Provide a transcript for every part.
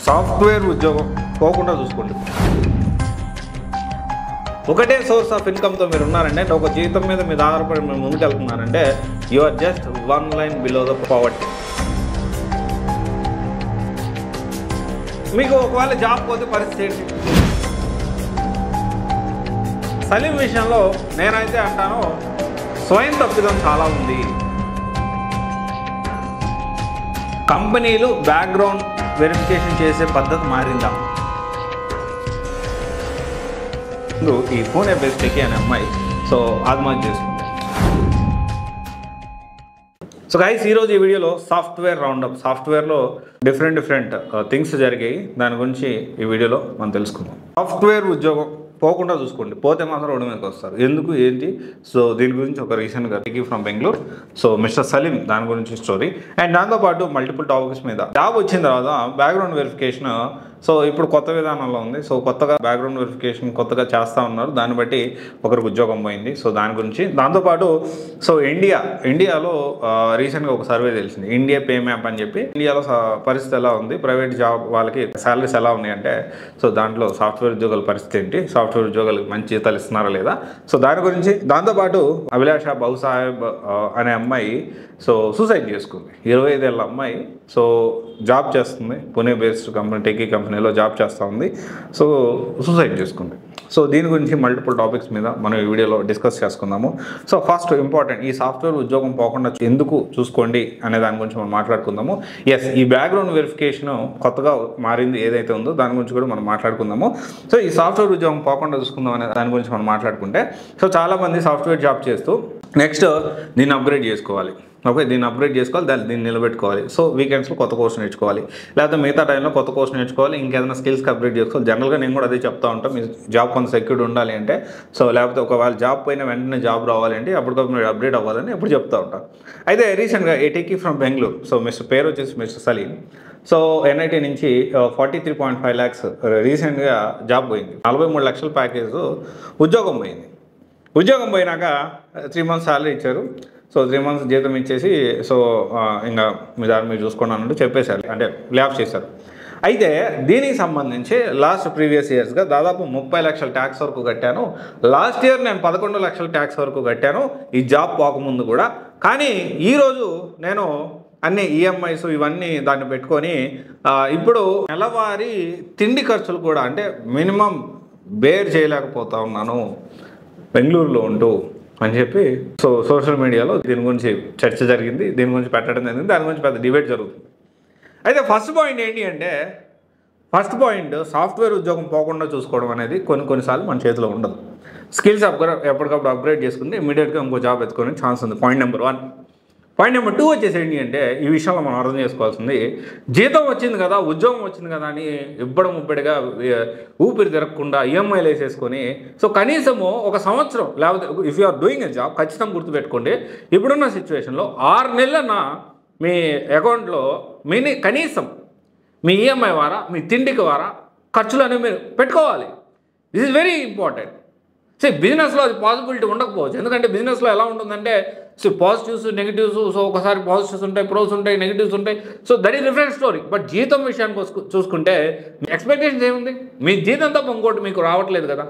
Software ఉద్యోగం పోకుండా చూసుకోండి. ఒకటే సోర్స్ ఆఫ్ ఇన్కమ్తో మీరు ఉన్నారంటే, ఒక జీవితం మీద మీరు ఆధారపడి మీరు ముందుకు వెళ్తున్నారంటే, you are just one line below the poverty. మీకు ఒకవేళ జాబ్ పోతే పరిస్థితి ఏంటి? సలీం విషయంలో నేనైతే అంటాను, స్వయం తప్పిదం చాలా ఉంది. కంపెనీలు బ్యాక్గ్రౌండ్ వెరిఫికేషన్ చేసే పద్ధతి మారిందా? ఈ పూణే బేస్డ్ అనే అమ్మాయి ఆత్మహత్య చేసుకుంది. సో గైస్, ఈరోజు ఈ వీడియోలో సాఫ్ట్వేర్ రౌండప్, సాఫ్ట్వేర్లో డిఫరెంట్ థింగ్స్ జరిగాయి, దాని గురించి ఈ వీడియోలో మనం తెలుసుకుందాం. సాఫ్ట్వేర్ ఉద్యోగం పోకుండా చూసుకోండి, పోతే మాత్రం రోడ్డు మీదకి వస్తారు. ఎందుకు ఏంటి? సో దీని గురించి ఒక రీసెంట్గా ఫ్రమ్ బెంగళూరు, మిస్టర్ సలీం, దాని గురించి స్టోరీ. అండ్ దాంతోపాటు మల్టిపుల్ టాపిక్స్ మీద. జాబ్ వచ్చిన తర్వాత బ్యాక్గ్రౌండ్ వెరిఫికేషన్ ఇప్పుడు కొత్త విధానంలో ఉంది. కొత్తగా బ్యాక్గ్రౌండ్ వెరిఫికేషన్ కొత్తగా చేస్తూ ఉన్నారు, దాన్ని బట్టి ఒకరికి ఉద్యోగం పోయింది. దాని గురించి. దాంతోపాటు ఇండియాలో రీసెంట్గా ఒక సర్వే తెలిసింది, ఇండియా పే మ్యాప్ అని చెప్పి. ఇండియాలో పరిస్థితి ఎలా ఉంది, ప్రైవేట్ జాబ్ వాళ్ళకి శాలరీస్ ఎలా ఉన్నాయంటే, దాంట్లో సాఫ్ట్వేర్ ఉద్యోగాల పరిస్థితి ఏంటి, సాఫ్ట్వేర్ ఉద్యోగాలకు మంచి జీతాలు ఇస్తున్నారా లేదా, దాని గురించి. దాంతోపాటు అభిలాష బౌసాహెబ్ అనే అమ్మాయి సూసైడ్ చేసుకుంది. 25 ఏళ్ళ అమ్మాయి జాబ్ చేస్తుంది, పూణే బేస్డ్ కంపెనీ, టెకీ కంపెనీలో జాబ్ చేస్తూ ఉంది. సూసైడ్ చేసుకుంది. దీని గురించి మల్టిపుల్ టాపిక్స్ మీద మనం ఈ వీడియోలో డిస్కస్ చేసుకుందాము. ఫస్ట్ ఇంపార్టెంట్, ఈ సాఫ్ట్వేర్ ఉద్యోగం పోకుండా ఎందుకు చూసుకోండి అనే దాని గురించి మనం మాట్లాడుకుందాము. ఈ బ్యాక్గ్రౌండ్ వెరిఫికేషన్ కొత్తగా మారింది ఏదైతే ఉందో దాని గురించి కూడా మనం మాట్లాడుకుందాము. ఈ సాఫ్ట్వేర్ ఉద్యోగం పోకుండా చూసుకుందాం అనే దాని గురించి మనం మాట్లాడుకుంటే, చాలామంది సాఫ్ట్వేర్ జాబ్ చేస్తూ నెక్స్ట్ దీన్ని అప్గ్రేడ్ చేసుకోవాలి. దీన్ని అప్గ్రేడ్ చేసుకోవాలి, దీన్ని నిలబెట్టుకోవాలి. వీకెండ్స్లో కొత్త కోర్స్ నేర్చుకోవాలి, లేకపోతే మిగతా టైంలో కొత్త కోర్స్ నేర్చుకోవాలి, ఇంకేదైనా స్కిల్స్కి అప్గ్రేడ్ చేసుకోవాలి. జనరల్గా నేను కూడా అదే చెప్తా ఉంటాను, మీ జాబ్ కొంత సెక్యూర్డ్ ఉండాలి అంటే. లేకపోతే ఒకవేళ జాబ్ పోయిన వెంటనే జాబ్ రావాలి అంటే అప్పటికప్పుడు మీరు అప్డేట్ అవ్వాలని ఎప్పుడు చెప్తా ఉంటాను. అయితే రీసెంట్గా టెకీ ఫ్రమ్ బెంగళూరు, మిస్టర్ పేరు వచ్చేసి మిస్టర్ సలీం. ఎన్ఐటీ నుంచి 43.5 lakhs రీసెంట్గా జాబ్ పోయింది. 43 లక్షల ప్యాకేజ్ ఉద్యోగం పోయింది. ఉద్యోగం పోయినాక 3 months శాలరీ ఇచ్చారు. 3 months జీతం ఇచ్చేసి ఇంకా మీ దాన్ని మీరు చూసుకోండి అన్నట్టు చెప్పేశారు, అంటే ల్యాబ్ చేశారు. అయితే దీనికి సంబంధించి ప్రీవియస్ ఇయర్స్గా దాదాపు 30 లక్షల ట్యాక్స్ వరకు కట్టాను. లాస్ట్ ఇయర్ నేను 11 లక్షల ట్యాక్స్ వరకు కట్టాను ఈ జాబ్ పోకముందు కూడా. కానీ ఈరోజు నేను అన్ని ఈఎంఐస్ ఇవన్నీ దాన్ని పెట్టుకొని ఇప్పుడు నెలవారీ తిండి ఖర్చులు కూడా, అంటే మినిమం బేర్ చేయలేకపోతా ఉన్నాను బెంగళూరులో ఉంటూ అని చెప్పి సోషల్ మీడియాలో దీని గురించి చర్చ జరిగింది, దీని గురించి పెట్టడం జరిగింది, దాని గురించి పెద్ద డిబేట్ జరుగుతుంది. అయితే ఫస్ట్ పాయింట్ ఏంటి అంటే, సాఫ్ట్వేర్ ఉద్యోగం పోకుండా చూసుకోవడం అనేది కొన్నిసార్లు మన చేతిలో ఉండదు. స్కిల్స్ ఎప్పటికప్పుడు అప్గ్రేడ్ చేసుకుంటే ఇమీడియట్గా ఇంకో జాబ్ ఎత్తుకునే ఛాన్స్ ఉంది. Point number 1. పాయింట్ నెంబర్ 2 వచ్చేసి ఏంటి అంటే, ఈ విషయంలో మనం అర్థం చేసుకోవాల్సింది, జీతం వచ్చింది కదా, ఉద్యోగం వచ్చింది కదా అని ఇబ్బడిగా ఊపిరి తిరగకుండా ఈఎంఐలు వేసేసుకొని కనీసము ఒక సంవత్సరం, లేకపోతే if you are doing a job ఖచ్చితంగా గుర్తుపెట్టుకోండి, ఇప్పుడున్న సిచ్యువేషన్లో 6 నెలలన మీ అకౌంట్లో కనీసం మీ ఈఎంఐ వారా, మీ తిండికి వారా ఖర్చులు అనేవి మీరు పెట్టుకోవాలి. This is very important. బిజినెస్లో అది పాసిబిలిటీ ఉండకపోవచ్చు, ఎందుకంటే బిజినెస్లో ఎలా ఉంటుందంటే పాజిటివ్స్ నెగిటివ్స్, ఒకసారి పాజిటివ్స్ ఉంటాయి, ప్రోస్ ఉంటాయి, నెగిటివ్స్ ఉంటాయి. That is different story. But జీతం విషయానికి చూసుకుంటే మీ ఎక్స్పెక్టేషన్స్ ఏముంది? మీ జీతం తప్ప ఇంకోటి మీకు రావట్లేదు కదా.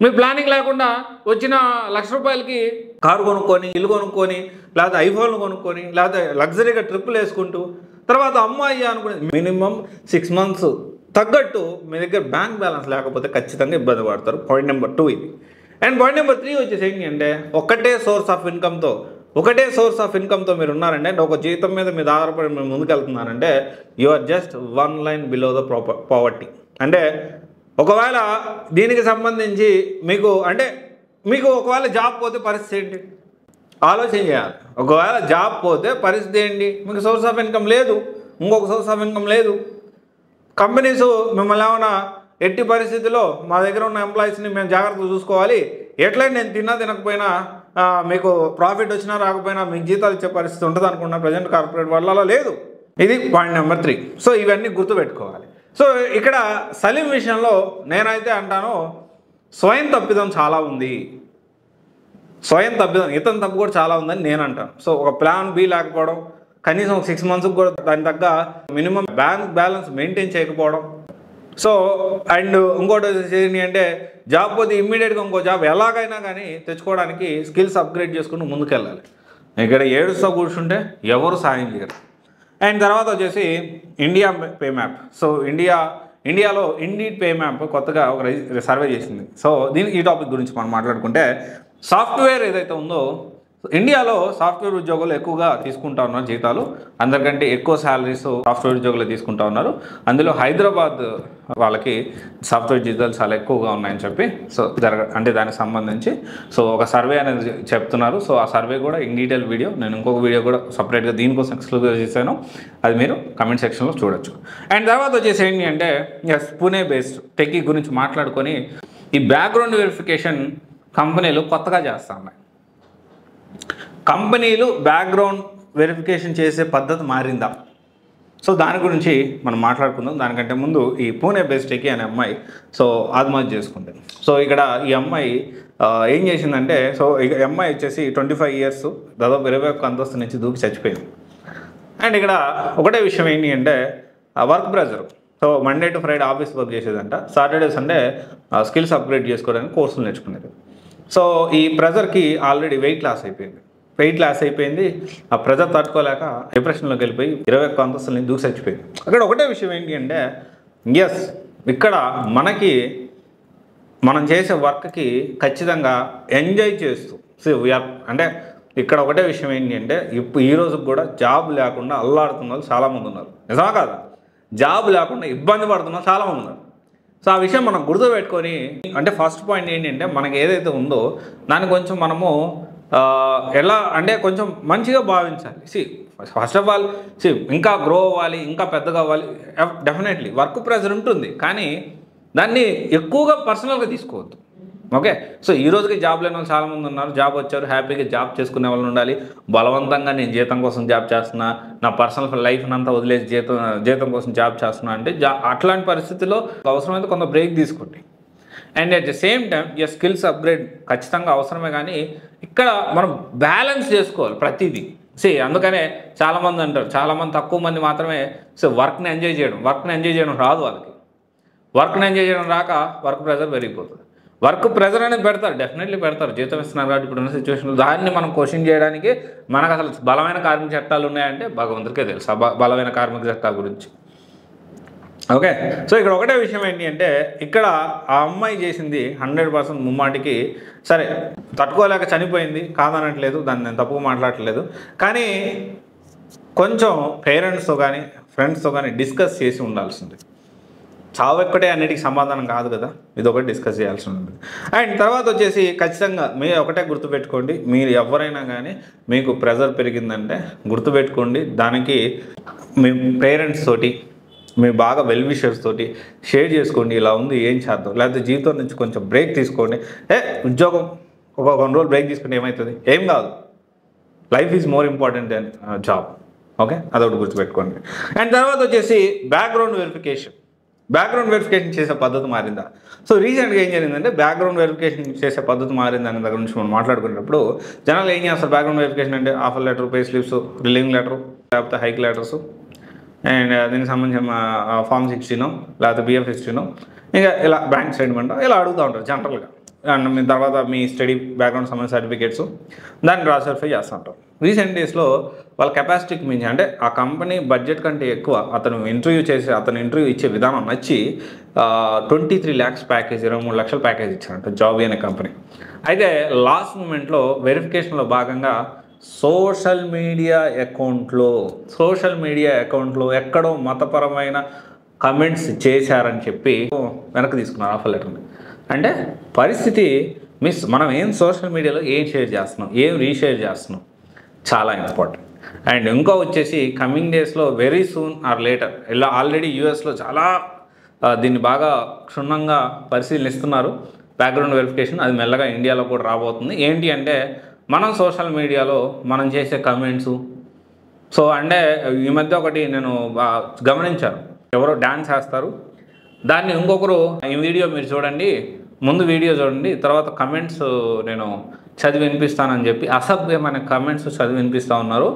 మీ ప్లానింగ్ లేకుండా వచ్చిన ₹1,00,000కి కారు కొనుక్కొని, ఇల్లు కొనుక్కొని, లేకపోతే ఐఫోన్లు కొనుక్కొని, లేకపోతే లగ్జరీగా ట్రిప్పులు వేసుకుంటూ తర్వాత అమ్మాయి అనుకునే మినిమం 6 months తగ్గట్టు మీ దగ్గర బ్యాంక్ బ్యాలెన్స్ లేకపోతే ఖచ్చితంగా ఇబ్బంది పడతారు. పాయింట్ నెంబర్ 2 ఇది. అండ్ పాయింట్ నెంబర్ 3 వచ్చేసి ఏంటి అంటే, ఒకటే సోర్స్ ఆఫ్ ఇన్కమ్తో మీరు ఉన్నారంటే, ఒక జీతం మీద మీరు ఆధారపడి మీరు ముందుకు వెళ్తున్నారంటే, you are just one line below the poverty. అంటే ఒకవేళ దీనికి సంబంధించి మీకు ఒకవేళ జాబ్ పోతే పరిస్థితి ఏంటి ఆలోచన చేయాలి. ఒకవేళ జాబ్ పోతే పరిస్థితి ఏంటి? మీకు సోర్స్ ఆఫ్ ఇన్కమ్ లేదు, ఇంకొక సోర్స్ ఆఫ్ ఇన్కమ్ లేదు. కంపెనీస్ మిమ్మల్ని ఏమైనా ఎట్టి పరిస్థితిలో మా దగ్గర ఉన్న ఎంప్లాయీస్ని మేము జాగ్రత్తగా చూసుకోవాలి, ఎట్లయినా నేను తినకపోయినా మీకు ప్రాఫిట్ వచ్చినా రాకపోయినా మీకు జీతాలు ఇచ్చే పరిస్థితి ఉంటుంది అనుకున్న ప్రజెంట్ కార్పొరేట్ వాళ్ళలో లేదు. ఇది పాయింట్ నెంబర్ 3. ఇవన్నీ గుర్తుపెట్టుకోవాలి. ఇక్కడ సలీం విషయంలో నేనైతే అంటాను, స్వయం తప్పిదం చాలా ఉంది. ఇతని తప్పు కూడా చాలా ఉందని నేను అంటాను. ఒక ప్లాన్ బి లేకపోవడం, కనీసం ఒక 6 మంత్స్కి కూడా దాని తగ్గ మినిమం బ్యాంక్ బ్యాలెన్స్ మెయింటైన్ చేయకపోవడం. సో అండ్ ఇంకోటి ఏంటి అంటే జాబ్ పోతే ఇమ్మీడియట్గా ఇంకో జాబ్ ఎలాగైనా కానీ తెచ్చుకోవడానికి స్కిల్స్ అప్గ్రేడ్ చేసుకుని ముందుకెళ్ళాలి. ఇక్కడ ఏడుస్తూ కూర్చుంటే ఎవరు సాయం చేయరు. అండ్ తర్వాత వచ్చేసి ఇండియా పే మ్యాప్. సో ఇండియాలో ఇండీడ్ పే మ్యాప్ కొత్తగా ఒక సర్వే చేసింది. సో ఈ టాపిక్ గురించి మనం మాట్లాడుకుంటే సాఫ్ట్వేర్ ఏదైతే ఉందో ఇండియాలో సాఫ్ట్వేర్ ఉద్యోగులు ఎక్కువగా తీసుకుంటా ఉన్నారు జీతాలు. అందరికంటే ఎక్కువ శాలరీస్ సాఫ్ట్వేర్ ఉద్యోగులు తీసుకుంటా ఉన్నారు. అందులో హైదరాబాద్ వాళ్ళకి సాఫ్ట్వేర్ జీతాలు చాలా ఎక్కువగా ఉన్నాయని చెప్పి సో అంటే దానికి సంబంధించి సో ఒక సర్వే అనేది చెప్తున్నారు. సో ఆ సర్వే కూడా ఇన్ డీటెయిల్ వీడియో నేను ఇంకొక వీడియో కూడా సపరేట్గా దీనికోసం ఎక్స్క్లూజివ్గా చేశాను. అది మీరు కమెంట్ సెక్షన్లో చూడొచ్చు. అండ్ తర్వాత వచ్చేసి ఏంటి అంటే పూణే బేస్డ్ టెక్కీ గురించి మాట్లాడుకొని ఈ బ్యాక్గ్రౌండ్ వెరిఫికేషన్ కంపెనీలు కొత్తగా చేస్తూ ఉన్నాయి. కంపెనీలు బ్యాక్గ్రౌండ్ వెరిఫికేషన్ చేసే పద్ధతి మారిందా? సో దాని గురించి మనం మాట్లాడుకుందాం. దానికంటే ముందు ఈ పూణే బేస్డ్ టెక్కీ అనే అమ్మాయి సో ఆత్మహత్య చేసుకుంది. సో ఇక్కడ ఈ అమ్మాయి ఏం చేసిందంటే సో ఈ అమ్మాయి వచ్చేసి 25 ఇయర్స్ దాదాపు 21 అంతస్తు నుంచి దూకి చచ్చిపోయింది. అండ్ ఇక్కడ ఒకటే విషయం ఏంటి అంటే work pressure. So Monday to Friday office work చేసేదంట. సాటర్డే సండే స్కిల్స్ అప్గ్రేడ్ చేసుకోవడానికి కోర్సులు నేర్చుకునేది. సో ఈ ప్రెజర్కి ఆల్రెడీ వెయిట్ లాస్ అయిపోయింది. ఆ ప్రెజర్ తట్టుకోలేక డిప్రెషన్లోకి వెళ్ళిపోయి 21 అంతస్తులని దూకి చచ్చిపోయింది. అక్కడ ఒకటే విషయం ఏంటి అంటే ఇక్కడ మనం చేసే వర్క్కి ఖచ్చితంగా ఎంజాయ్ చేస్తూ అంటే ఇక్కడ ఒకటే విషయం ఏంటి అంటే ఈ రోజుకి కూడా జాబ్ లేకుండా అల్లాడుతున్న వాళ్ళు చాలామంది ఉన్నారు. నిజమా కాదా? జాబ్ లేకుండా ఇబ్బంది పడుతున్న వాళ్ళు చాలామంది ఉన్నారు. సో ఆ విషయం మనం గుర్తుపెట్టుకొని అంటే ఫస్ట్ పాయింట్ ఏంటంటే మనకి ఏదైతే ఉందో దాన్ని కొంచెం మనము ఎలా అంటే కొంచెం మంచిగా భావించాలి. ఫస్ట్ ఆఫ్ ఆల్ ఇంకా గ్రో అవ్వాలి, ఇంకా పెద్దగా అవ్వాలి. డెఫినెట్లీ వర్క్ ప్రెజర్ ఉంటుంది, కానీ దాన్ని ఎక్కువగా పర్సనల్గా తీసుకోవద్దు. ఓకే. సో ఈ రోజుకి జాబ్ లేని వాళ్ళు చాలామంది ఉన్నారు. జాబ్ వచ్చారు, హ్యాపీగా జాబ్ చేసుకునే వాళ్ళు ఉండాలి. బలవంతంగా నేను జీతం కోసం జాబ్ చేస్తున్నా, నా పర్సనల్ లైఫ్ని అంతా వదిలేసి జీతం కోసం జాబ్ చేస్తున్నా అంటే అట్లాంటి పరిస్థితుల్లో అవసరమైతే కొంత బ్రేక్ తీసుకోండి. And at the same time skills upgrade ఖచ్చితంగా అవసరమే, కానీ ఇక్కడ మనం బ్యాలెన్స్ చేసుకోవాలి ప్రతిదీ. అందుకనే చాలామంది అంటారు, చాలామంది తక్కువ మంది మాత్రమే వర్క్ని ఎంజాయ్ చేయడం రాదు వాళ్ళకి. వర్క్ని ఎంజాయ్ చేయడం రాక వర్క్ ప్రెజర్ పెరిగిపోతుంది. వర్క్ ప్రెజర్ అనేది పెడతారు, డెఫినెట్లీ పెడతారు, జీతం ఇస్తున్నారు కాబట్టి ఇప్పుడున్న సిచ్యువేషన్లో. దాన్ని మనం క్వశ్చన్ చేయడానికి మనకు అసలు బలమైన కార్మిక చట్టాలు ఉన్నాయంటే భగవంతుడికే తెలుసు బలమైన కార్మిక చట్టాల గురించి. ఓకే. సో ఇక్కడ ఒకటే విషయం ఏంటి అంటే ఇక్కడ ఆ అమ్మాయి చేసింది 100% ముమ్మాటికి సరే, తట్టుకోలేక చనిపోయింది కాదనట్లేదు, దాన్ని నేను తప్పుగా మాట్లాడట్లేదు. కానీ కొంచెం పేరెంట్స్తో కానీ ఫ్రెండ్స్తో కానీ డిస్కస్ చేసి ఉండాల్సింది. చావు ఒక్కటే అన్నిటికీ సమాధానం కాదు కదా, ఇది ఒకటి డిస్కస్ చేయాల్సి ఉంటుంది. అండ్ తర్వాత వచ్చేసి ఖచ్చితంగా మీరు ఒకటే గుర్తుపెట్టుకోండి, మీరు ఎవరైనా కానీ మీకు ప్రెజర్ పెరిగిందంటే గుర్తుపెట్టుకోండి, దానికి మీ పేరెంట్స్ తోటి మీ బాగా వెల్ విషర్స్ తోటి షేర్ చేసుకోండి, ఇలా ఉంది ఏం చేద్దాం, లేకపోతే జీవితం నుంచి కొంచెం బ్రేక్ తీసుకోండి. ఉద్యోగం ఒక 1 రోజు బ్రేక్ తీసుకుంటే ఏమవుతుంది? ఏం కాదు. Life is more important than job. Okay, అదొకటి గుర్తుపెట్టుకోండి. అండ్ తర్వాత వచ్చేసి బ్యాక్గ్రౌండ్ వెరిఫికేషన్ చేసే పద్ధతి మారిందా? సో రీసెంట్గా ఏం జరిగిందంటే బ్యాక్గ్రౌండ్ వెరిఫికేషన్ చేసే పద్ధతి మారింది అనే దగ్గర నుంచి మనం మాట్లాడుకునేటప్పుడు జనాలు ఏం చేస్తారు? బ్యాక్గ్రౌండ్ వెరిఫికేషన్ అంటే offer letter, pay slips, relieving letter, లేకపోతే హైక్ లెటర్స్, అండ్ దీనికి సంబంధించిన ఫామ్ 16 లేకపోతే BF 16 ఇంకా ఇలా బ్యాంక్ స్టేట్మెంట్ ఇలా అడుగుతూ ఉంటారు జనరల్గా. అండ్ మీ తర్వాత మీ స్టడీ బ్యాక్గ్రౌండ్ సంబంధించిన సర్టిఫికేట్స్ దాన్ని క్రాస్ వెరిఫై చేస్తూ ఉంటారు. రీసెంట్ డేస్లో వాళ్ళ కెపాసిటీకి మించి అంటే ఆ కంపెనీ బడ్జెట్ కంటే ఎక్కువ అతను ఇంటర్వ్యూ ఇచ్చే విధానం నచ్చి 23 lakhs ప్యాకేజ్, 23 లక్షల ప్యాకేజ్ ఇచ్చారంట జాబ్ అనే కంపెనీ. అయితే లాస్ట్ మూమెంట్లో వెరిఫికేషన్లో భాగంగా సోషల్ మీడియా అకౌంట్లో ఎక్కడో మతపరమైన కమెంట్స్ చేశారని చెప్పి వెనక్కి తీసుకున్నారు ఆఫర్ లెటర్ని. అంటే పరిస్థితి మనం ఏం సోషల్ మీడియాలో ఏం షేర్ చేస్తున్నాం, ఏం రీషేర్ చేస్తున్నాం చాలా ఇంపార్టెంట్. అండ్ ఇంకో వచ్చేసి కమింగ్ డేస్లో వెరీ సూన్ ఆర్ లేటర్ ఇలా ఆల్రెడీ యూఎస్లో చాలా దీన్ని బాగా క్షుణ్ణంగా పరిశీలిస్తున్నారు బ్యాక్గ్రౌండ్ వెరిఫికేషన్. అది మెల్లగా ఇండియాలో కూడా రాబోతుంది. ఏంటి అంటే మనం సోషల్ మీడియాలో మనం చేసే కమెంట్స్. సో అంటే ఈ మధ్య ఒకటి నేను గమనించాను, ఎవరో డ్యాన్స్ వేస్తారు, దాన్ని ఇంకొకరు ఈ వీడియో మీరు చూడండి, ముందు వీడియో చూడండి, తర్వాత కమెంట్స్ నేను చదివి వినిపిస్తానని చెప్పి అసభ్యమైన కమెంట్స్ చదివి వినిపిస్తూ ఉన్నారు.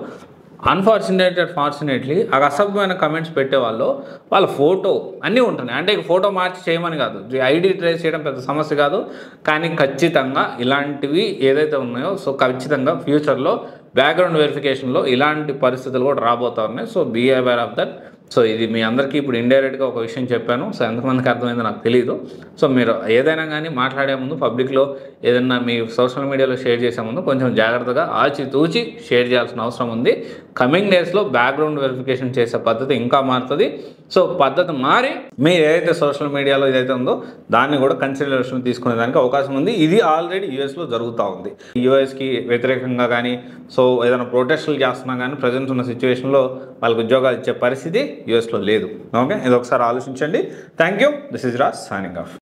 ఫార్చునేట్లీ ఆ అసభ్యమైన కమెంట్స్ పెట్టేవాళ్ళు వాళ్ళ ఫోటో అన్నీ ఉంటున్నాయి. అంటే ఫోటో మార్చి చేయమని కాదు, ఐడి ట్రేస్ చేయడం పెద్ద సమస్య కాదు, కానీ ఖచ్చితంగా ఇలాంటివి ఏదైతే ఉన్నాయో సో ఖచ్చితంగా ఫ్యూచర్లో బ్యాక్గ్రౌండ్ వెరిఫికేషన్లో ఇలాంటి పరిస్థితులు కూడా రాబోతా ఉన్నాయి. So be aware of that. So ఇది మీ అందరికీ ఇప్పుడు ఇండైరెక్ట్గా ఒక విషయం చెప్పాను. సో ఎంతమందికి అర్థమైందో నాకు తెలియదు. సో మీరు ఏదైనా కానీ మాట్లాడే ముందు పబ్లిక్లో ఏదైనా మీ సోషల్ మీడియాలో షేర్ చేసే ముందు కొంచెం జాగ్రత్తగా ఆచితూచి షేర్ చేయాల్సిన అవసరం ఉంది. కమింగ్ డేస్లో బ్యాక్గ్రౌండ్ వెరిఫికేషన్ చేసే పద్ధతి ఇంకా మారుతుంది. సో పద్ధతి మారి మీరు ఏదైతే సోషల్ మీడియాలో ఏదైతే ఉందో దాన్ని కూడా కన్సిడరేషన్ తీసుకునే దానికి అవకాశం ఉంది. ఇది ఆల్రెడీ యూఎస్లో జరుగుతూ ఉంది. యూఎస్కి వ్యతిరేకంగా కానీ సో ఏదైనా ప్రొటెస్టులు చేస్తున్నా కానీ ప్రజెంట్ ఉన్న సిచ్యువేషన్లో వాళ్ళకి ఉద్యోగాలు ఇచ్చే పరిస్థితి యూఎస్లో లేదు. ఓకే, ఇది ఒకసారి ఆలోచించండి. Thank you. This is Raj signing off.